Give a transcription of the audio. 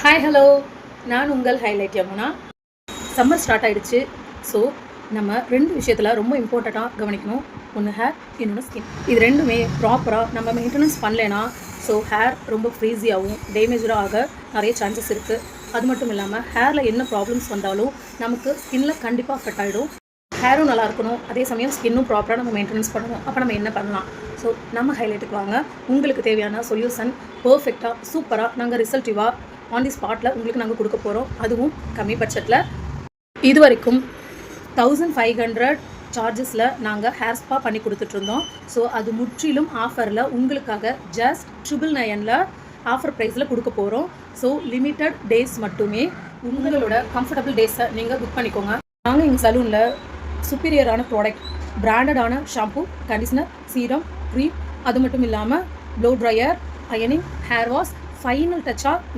Hi hello, நான் உங்கள் highlight Yamuna. Summer start ஆகிடுச்சு. ஸோ நம்ம ரெண்டு விஷயத்தில் ரொம்ப இம்பார்ட்டண்ட்டாக கவனிக்கணும். ஒன்று ஹேர், இன்னொன்று ஸ்கின். இது ரெண்டுமே ப்ராப்பராக நம்ம மெயின்டெனன்ஸ் பண்ணலைன்னா ஹேர் ரொம்ப ஃப்ரீஸியாகவும் டேமேஜாக ஆக நிறைய சான்சஸ் இருக்குது. அது மட்டும் இல்லாமல் ஹேரில் என்ன ப்ராப்ளம்ஸ் வந்தாலும் நமக்கு ஸ்கின்னில் கண்டிப்பாக அஃபெக்ட் ஆகிடும். ஹேரும் நல்லா இருக்கணும், அதே சமயம் ஸ்கின்னும் ப்ராப்பராக நம்ம மெயின்டெனன்ஸ் பண்ணணும். அப்போ நம்ம என்ன பண்ணலாம்? நம்ம ஹைலைட்டுக்கு வாங்க. உங்களுக்கு தேவையான சொல்யூஷன் பர்ஃபெக்டாக சூப்பராக நாங்கள் ரிசல்ட்டிவாக ஆன் தி ஸ்பாட்டில் உங்களுக்கு நாங்கள் கொடுக்க போகிறோம். அதுவும் கம்மி பட்ஜெட்டில். இது வரைக்கும் 1500 சார்ஜஸில் நாங்கள் ஹேர் ஸ்பா பண்ணி கொடுத்துட்ருந்தோம். அது முற்றிலும் ஆஃபரில் உங்களுக்காக ஜஸ்ட் 999 ஆஃபர் ப்ரைஸில் கொடுக்க போகிறோம். லிமிட்டட் டேஸ் மட்டுமே. உங்களோட கம்ஃபர்டபுள் டேஸை நீங்கள் புக் பண்ணிக்கோங்க. நாங்கள் எங்கள் சலூனில் சுப்பீரியரான ப்ராடக்ட், பிராண்டடான ஷாம்பு, கண்டிஷனர், சீரம், க்ரீம், அது மட்டும் இல்லாமல் ப்ளோ ட்ரையர், அயனிங், ஹேர் வாஷ், ஃபைனல் டச்சாக